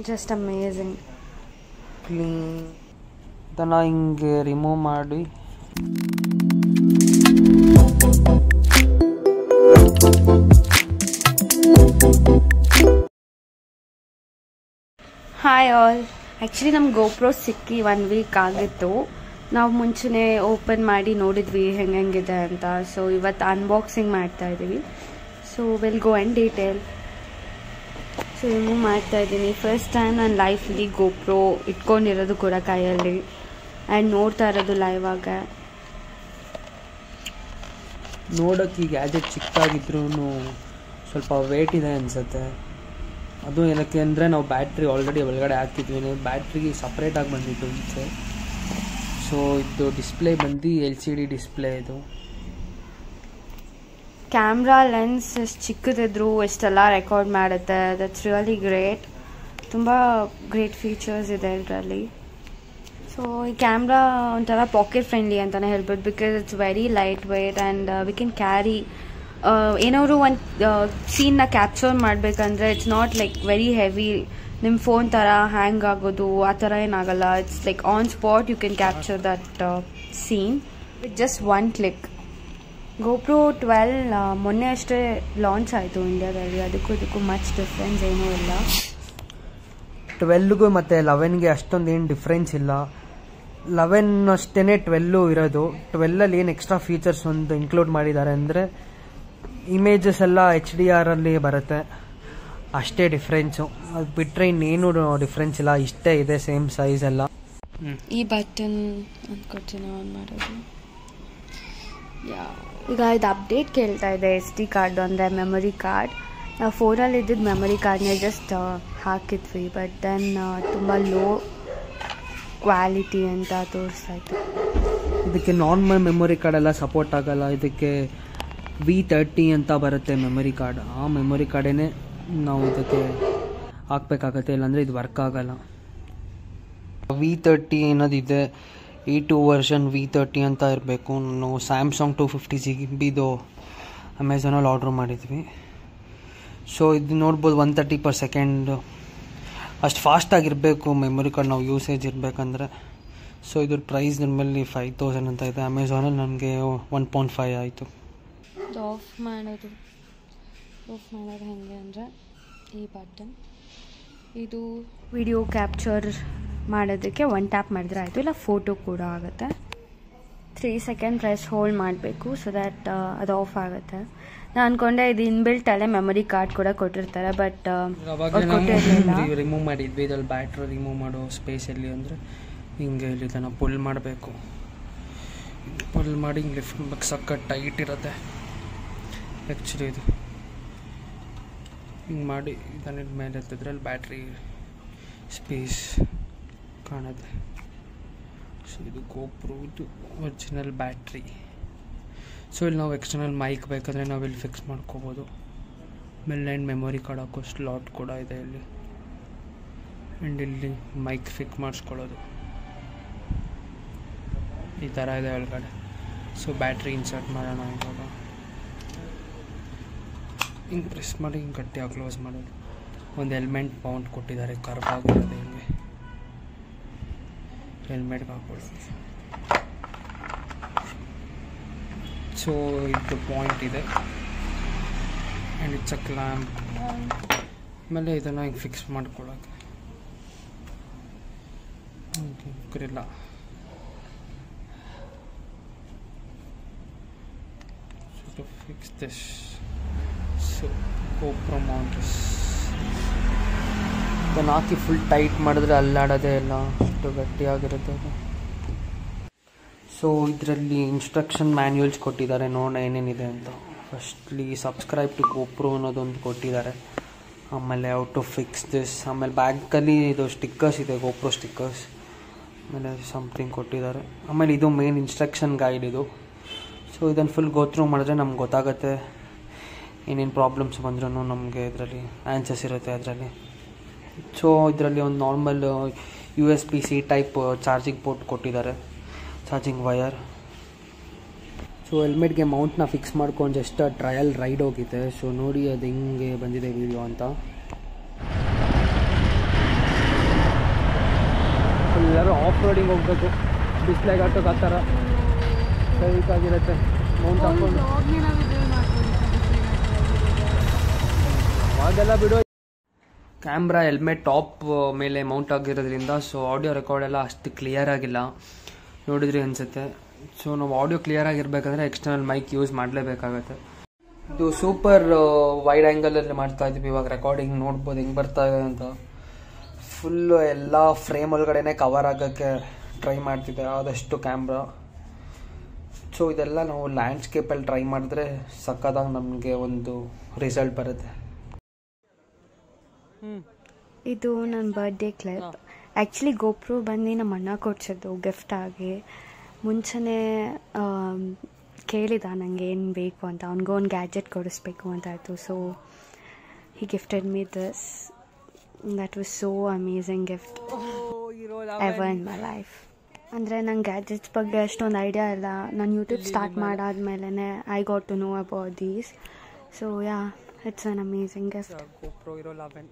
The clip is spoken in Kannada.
Just amazing. ಕ್ಲೀನ್ ಇದನ್ನು ಹಿಂಗೆ ರಿಮೂವ್ ಮಾಡಿ ಹಾಯ್ ಆಲ್. ಆ್ಯಕ್ಚುಲಿ ನಮ್ಮ GoPro ಸಿಕ್ಕಿ 1 ವೀಕ್ ಆಗಿತ್ತು. ನಾವು ಮುಂಚೆನೇ ಓಪನ್ ಮಾಡಿ ನೋಡಿದ್ವಿ ಹೆಂಗಿದೆ ಅಂತ. ಸೊ ಇವತ್ತು ಅನ್ಬಾಕ್ಸಿಂಗ್ ಮಾಡ್ತಾ ಇದ್ದೀವಿ. So will go and detail. So remove ಮಾಡ್ತಾ ಇದ್ದೀನಿ. ಫಸ್ಟ್ ಟೈಮ್ ನನ್ನ ಲೈಫಲ್ಲಿ GoPro ಇಟ್ಕೊಂಡಿರೋದು ಕೂಡ ಕೈಯಲ್ಲಿ ಆ್ಯಂಡ್ ನೋಡ್ತಾ ಇರೋದು ಲೈವ್ ಆಗ. ನೋಡೋಕ್ಕೆ ಈ ಗ್ಯಾಜೆಟ್ ಚಿಕ್ಕದಾಗಿದ್ರೂ ಸ್ವಲ್ಪ ವೇಟ್ ಇದೆ ಅನಿಸುತ್ತೆ. ಅದು ಏನಕ್ಕೆ ಅಂದರೆ ನಾವು ಬ್ಯಾಟ್ರಿ ಆಲ್ರೆಡಿ ಒಳಗಡೆ ಹಾಕಿದ್ವಿ. ಬ್ಯಾಟ್ರಿಗೆ ಸಪ್ರೇಟಾಗಿ ಬಂದಿತ್ತು ಈಚೆ. ಸೊ ಇದು ಡಿಸ್ಪ್ಲೇ ಬಂದು LCD ಡಿಸ್ಪ್ಲೇ. ಇದು ಕ್ಯಾಮ್ರಾ ಲೆನ್ಸ್ ಎಷ್ಟು ಚಿಕ್ಕದಿದ್ರು ಎಷ್ಟೆಲ್ಲ ರೆಕಾರ್ಡ್ ಮಾಡುತ್ತೆ. That's really great. ತುಂಬ ಗ್ರೇಟ್ ಫೀಚರ್ಸ್ ಇದೆ ಇದರಲ್ಲಿ. ಸೊ ಈ ಕ್ಯಾಮ್ರಾ ಒಂಥರ ಪಾಕೆಟ್ ಫ್ರೆಂಡ್ಲಿ ಅಂತಲೇ ಹೇಳ್ಬೋದು. Because it's very light weight and we can carry. ಏನಾದ್ರು ಒಂದು ಸೀನ್ನ ಕ್ಯಾಪ್ಚರ್ ಮಾಡಬೇಕಂದ್ರೆ it's not like very heavy. ನಿಮ್ಮ ಫೋನ್ ಥರ ಹ್ಯಾಂಗ್ ಆಗೋದು ಆ ಥರ ಏನಾಗಲ್ಲ. It's like on spot you can capture that scene with just 1 click. GoPro 12 ಮೊನ್ನೆ ಅಷ್ಟೇ ಲಾಂಚ್ ಆಯಿತು ಇಂಡಿಯಾದಲ್ಲಿ. ಇದಕ್ಕೂ ಮಚ್ ಡಿಫ್ರೆನ್ಸ್ ಏನೂ ಇಲ್ಲ. 12ಗೂ ಮತ್ತು 11ಗೆ ಅಷ್ಟೊಂದು ಏನು ಡಿಫ್ರೆನ್ಸ್ ಇಲ್ಲ. 11 ಅಷ್ಟೇ 12 ಇರೋದು. 12ಅಲ್ಲಿ ಏನು ಎಕ್ಸ್ಟ್ರಾ ಫೀಚರ್ಸ್ ಒಂದು ಇನ್ಕ್ಲೂಡ್ ಮಾಡಿದ್ದಾರೆ ಅಂದರೆ ಇಮೇಜಸ್ ಎಲ್ಲ HDRಲ್ಲಿ ಬರುತ್ತೆ. ಅಷ್ಟೇ ಡಿಫ್ರೆನ್ಸು. ಅದು ಬಿಟ್ಟರೆ ಇನ್ನೇನು ಡಿಫ್ರೆನ್ಸ್ ಇಲ್ಲ. ಇಷ್ಟೇ ಇದೆ, ಸೇಮ್ ಸೈಜ್ ಎಲ್ಲ. ಈ ಬಟನ್ ಅಂದ್ಕೊಡ್ತೀನಿ ಆನ್ ಮಾಡೋದು. ಈಗ ಇದು ಅಪ್ಡೇಟ್ ಕೇಳ್ತಾ ಇದೆ. SD ಕಾರ್ಡ್ ಅಂದರೆ ಮೆಮೊರಿ ಕಾರ್ಡ್. ನಾವು ಫೋನಲ್ಲಿ ಇದ್ದಿದ್ದು ಮೆಮೊರಿ ಕಾರ್ಡ್ನೇ ಜಸ್ಟ್ ಹಾಕಿದ್ವಿ. ಬಟ್ ದೆನ್ ತುಂಬ ಲೋ ಕ್ವಾಲಿಟಿ ಅಂತ ತೋರಿಸ್ತಾಯಿತ್ತು. ಇದಕ್ಕೆ ನಾರ್ಮಲ್ ಮೆಮೊರಿ ಕಾರ್ಡೆಲ್ಲ ಸಪೋರ್ಟ್ ಆಗಲ್ಲ. ಇದಕ್ಕೆ V30 ಅಂತ ಬರುತ್ತೆ ಮೆಮೊರಿ ಕಾರ್ಡ್. ಆ ಮೆಮೊರಿ ಕಾರ್ಡೇ ನಾವು ಇದಕ್ಕೆ ಹಾಕಬೇಕಾಗತ್ತೆ, ಇಲ್ಲಾಂದರೆ ಇದು ವರ್ಕ್ ಆಗಲ್ಲ. V30 ಅನ್ನೋದಿದೆ. E2 ವರ್ಷನ್ V30 ಅಂತ ಇರಬೇಕು. ನಾವು ಸ್ಯಾಮ್ಸಂಗ್ 250 GB ಅಮೆಝಾನಲ್ಲಿ ಆರ್ಡ್ರ್ ಮಾಡಿದ್ವಿ. ಸೊ ಇದು ನೋಡ್ಬೋದು 130/s. ಅಷ್ಟು ಫಾಸ್ಟಾಗಿರಬೇಕು ಮೆಮೊರಿ ಕಾರ್ಡ್ ನಾವು ಯೂಸೇಜ್ ಇರಬೇಕಂದ್ರೆ. ಸೊ ಇದ್ರ ಪ್ರೈಸ್ ನಮ್ಮಲ್ಲಿ 5000 ಅಂತ ಇದೆ. ಅಮೆಝಾನಲ್ಲಿ ನನಗೆ 1.5 ಆಯಿತು. ಆಫ್ ಮಾಡೋದು ಹೇಗೆ ಅಂದರೆ ಈ ಬಟನ್. ಇದು ವಿಡಿಯೋ ಕ್ಯಾಪ್ಚರ್ ಮಾಡೋದಕ್ಕೆ 1 ಟ್ಯಾಪ್ ಮಾಡಿದ್ರೆ ಆಯಿತು. ಇಲ್ಲ ಫೋಟೋ ಕೂಡ ಆಗುತ್ತೆ. 3 ಸೆಕೆಂಡ್ ಪ್ರೆಸ್ ಹೋಲ್ಡ್ ಮಾಡಬೇಕು. ಸೊ ದ್ಯಾಟ್ ಅದು ಆಫ್ ಆಗುತ್ತೆ. ನಾನು ಅಂದ್ಕೊಂಡೆ ಇದು ಇನ್ಬಿಲ್ಟ್ ಅಲ್ಲೇ ಮೆಮೊರಿ ಕಾರ್ಡ್ ಕೂಡ ಕೊಟ್ಟಿರ್ತಾರೆ. ಬಟ್ ರಿಮೂವ್ ಮಾಡಿದ್ವಿ. ಇದ್ರಲ್ಲಿ ಬ್ಯಾಟ್ರಿ ರಿಮೂವ್ ಮಾಡೋ ಸ್ಪೇಸಲ್ಲಿ ಅಂದರೆ ಹಿಂಗೆ ಇಲ್ಲಿ ಇದನ್ನು ಪುಲ್ ಮಾಡಬೇಕು. ಪುಲ್ ಮಾಡಿ ಹಿಂಗೆ ಲಿಫ್ಟ್ ಮಾಡಬೇಕು. ಸಕ್ಕ ಟೈಟ್ ಇರುತ್ತೆ ಆ್ಯಕ್ಚುಲಿ. ಇದು ಹಿಂಗೆ ಮಾಡಿ ಇದನ್ನ ಮೇಲೆ ಎತ್ತಿದ್ರೆ ಅಲ್ಲಿ ಬ್ಯಾಟ್ರಿ ಸ್ಪೇಸ್ ಕಾಣುತ್ತೆ. ಸೊ ಇದು GoPro ಇದು ಒರಿಜಿನಲ್ ಬ್ಯಾಟ್ರಿ. ಸೊ ಇಲ್ಲಿ ನಾವು ಎಕ್ಸ್ಟರ್ನಲ್ ಮೈಕ್ ಬೇಕಾದರೆ ನಾವು ಇಲ್ಲಿ ಫಿಕ್ಸ್ ಮಾಡ್ಕೋಬೋದು. ಆಮೇಲೆ ಮೆಮೊರಿ ಕಾರ್ಡ್ ಹಾಕೋ ಸ್ಲಾಟ್ ಕೂಡ ಇದೆ ಇಲ್ಲಿ. ಆ್ಯಂಡ್ ಇಲ್ಲಿ ಮೈಕ್ ಫಿಕ್ಸ್ ಮಾಡಿಸ್ಕೊಳ್ಳೋದು ಈ ಥರ ಇದೆ ಒಳಗಡೆ. ಸೊ ಬ್ಯಾಟ್ರಿ ಇನ್ಸರ್ಟ್ ಮಾಡೋಣ. ಇವಾಗ ಹಿಂಗೆ ಪ್ರೆಸ್ ಮಾಡಿ ಹಿಂಗೆ ಗಟ್ಟಿಯಾಗಿ ಕ್ಲೋಸ್ ಮಾಡೋದು. ಒಂದು ಹೆಲ್ಮೆಟ್ ಮೌಂಟ್ ಕೊಟ್ಟಿದ್ದಾರೆ, ಕರ್ವ್ ಆಗಿರೋದು. ಹಿಂಗೆ ಹೆಲ್ಮೆಟ್ಗೆ ಹಾಕೊಳ್ಳೋದು. ಸೊ ಇದು ಪಾಯಿಂಟ್ ಇದೆ ಆ್ಯಂಡ್ ಇಟ್ಸ್ ಅ ಕ್ಲ್ಯಾಂಪ್. ಆಮೇಲೆ ಇದನ್ನು ಹಿಂಗೆ ಫಿಕ್ಸ್ ಮಾಡ್ಕೊಳ್ಳೋಕೆ ಇಲ್ಲ. So to fix this, so GoPro mount is ಇದನ್ನು ಹಾಕಿ ಫುಲ್ ಟೈಟ್ ಮಾಡಿದ್ರೆ ಅಲ್ಲಾಡೋದೇ ಇಲ್ಲ, ಅಷ್ಟು ಗಟ್ಟಿಯಾಗಿರುತ್ತೆ ಅದು. ಸೊ ಇದರಲ್ಲಿ ಇನ್ಸ್ಟ್ರಕ್ಷನ್ ಮ್ಯಾನ್ಯುಯಲ್ಸ್ ಕೊಟ್ಟಿದ್ದಾರೆ, ನೋಡೋಣ ಏನೇನಿದೆ ಅಂತ. ಫಸ್ಟ್ಲಿ ಸಬ್ಸ್ಕ್ರೈಬ್ ಟು GoPro ಅನ್ನೋದೊಂದು ಕೊಟ್ಟಿದ್ದಾರೆ. ಆಮೇಲೆ ಹೌ ಟು ಫಿಕ್ಸ್ ದಿಸ್. ಆಮೇಲೆ ಬ್ಯಾಗಲ್ಲಿ ಇದು ಸ್ಟಿಕ್ಕರ್ಸ್ ಇದೆ, GoPro ಸ್ಟಿಕ್ಕರ್ಸ್. ಆಮೇಲೆ ಸಮಥಿಂಗ್ ಕೊಟ್ಟಿದ್ದಾರೆ. ಆಮೇಲೆ ಇದು ಮೇನ್ ಇನ್ಸ್ಟ್ರಕ್ಷನ್ ಗೈಡ್ ಇದು. ಸೊ ಇದನ್ನು ಫುಲ್ ಗೋ ಥ್ರೂ ಮಾಡಿದ್ರೆ ನಮ್ಗೆ ಗೊತ್ತಾಗುತ್ತೆ ಏನೇನು ಪ್ರಾಬ್ಲಮ್ಸ್ ಬಂದ್ರೂ ನಮಗೆ ಇದರಲ್ಲಿ ಆನ್ಸರ್ಸ್ ಇರುತ್ತೆ ಅದರಲ್ಲಿ. ಸೊ ಇದರಲ್ಲಿ ಒಂದು normal USB-C type charging port ಕೊಟ್ಟಿದ್ದಾರೆ, ಚಾರ್ಜಿಂಗ್ ವಯರ್. ಸೊ ಹೆಲ್ಮೆಟ್ಗೆ ಮೌಂಟ್ನ ಫಿಕ್ಸ್ ಮಾಡ್ಕೊಂಡು ಜಸ್ಟ್ ಟ್ರಯಲ್ ರೈಡ್ ಹೋಗಿದೆ. ಸೊ ನೋಡಿ ಅದು ಹೆಂಗೆ ಬಂದಿದೆ ವಿಡಿಯೋ ಅಂತ. ಎಲ್ಲರೂ ಆಫ್ ರೋಡಿಂಗ್ ಹೋಗಬೇಕು, ಬಿಸ್ಲಾಗ ಹತ್ತಕ್ಕೆ ಆ ಥರ ಸೈಕಾಗಿರುತ್ತೆ. ಮೌಂಟ್ ಹಾಕೊಂಡು ಅದೆಲ್ಲ ಬಿಡು. ಕ್ಯಾಮ್ರಾ ಹೆಲ್ಮೆಟ್ ಟಾಪ್ ಮೇಲೆ ಮೌಂಟ್ ಆಗಿರೋದ್ರಿಂದ ಸೊ ಆಡಿಯೋ ರೆಕಾರ್ಡ್ ಎಲ್ಲ ಅಷ್ಟು ಕ್ಲಿಯರ್ ಆಗಿಲ್ಲ, ನೋಡಿದ್ರಿ ಅನಿಸುತ್ತೆ. ಸೊ ನಾವು ಆಡಿಯೋ ಕ್ಲಿಯರ್ ಆಗಿರ್ಬೇಕಂದ್ರೆ ಎಕ್ಸ್ಟರ್ನಲ್ ಮೈಕ್ ಯೂಸ್ ಮಾಡಲೇಬೇಕಾಗತ್ತೆ. ಇದು ಸೂಪರ್ ವೈಡ್ ಆ್ಯಂಗಲಲ್ಲಿ ಮಾಡ್ತಾ ಇದ್ದೀವಿ ಇವಾಗ ರೆಕಾರ್ಡಿಂಗ್. ನೋಡ್ಬೋದು ಹೆಂಗೆ ಬರ್ತಾ ಇದೆ ಅಂತ. ಫುಲ್ಲು ಎಲ್ಲ ಫ್ರೇಮ್ ಒಳಗಡೆನೆ ಕವರ್ ಆಗೋಕ್ಕೆ ಟ್ರೈ ಮಾಡ್ತಿದ್ದೆ ಆದಷ್ಟು ಕ್ಯಾಮ್ರಾ. ಸೊ ಇದೆಲ್ಲ ನಾವು ಲ್ಯಾಂಡ್ಸ್ಕೇಪಲ್ಲಿ ಟ್ರೈ ಮಾಡಿದ್ರೆ ಸಕ್ಕತ್ತಾಗಿ ನಮಗೆ ಒಂದು ರಿಸಲ್ಟ್ ಬರುತ್ತೆ. ಇದು ನನ್ನ ಬರ್ಡೇ ಕ್ಲಿಪ್. ಆ್ಯಕ್ಚುಲಿ ಗೋಪ್ರೋ ಬಂದು ನಮ್ಮ ಅಣ್ಣ ಕೊಡ್ಸಿದ್ದು ಗಿಫ್ಟ್ ಆಗಿ. ಮುಂಚೆನೇ ಕೇಳಿದ ನನಗೆ ಏನು ಬೇಕು ಅಂತ, ಅವ್ನಿಗೂ ಒಂದು ಗ್ಯಾಜೆಟ್ ಕೊಡಿಸ್ಬೇಕು ಅಂತ ಆಯಿತು. So he gifted me this. That was so amazing gift ever in my life. ಅಂದರೆ ನಂಗೆ ಗ್ಯಾಜೆಟ್ಸ್ ಬಗ್ಗೆ ಅಷ್ಟೊಂದು ಐಡಿಯಾ ಇಲ್ಲ. ನಾನು ಯೂಟ್ಯೂಬ್ ಸ್ಟಾರ್ಟ್ ಮಾಡಾದ್ಮೇಲೆ I got to know about these. So yeah, it's an amazing gift. GoPro Hero 11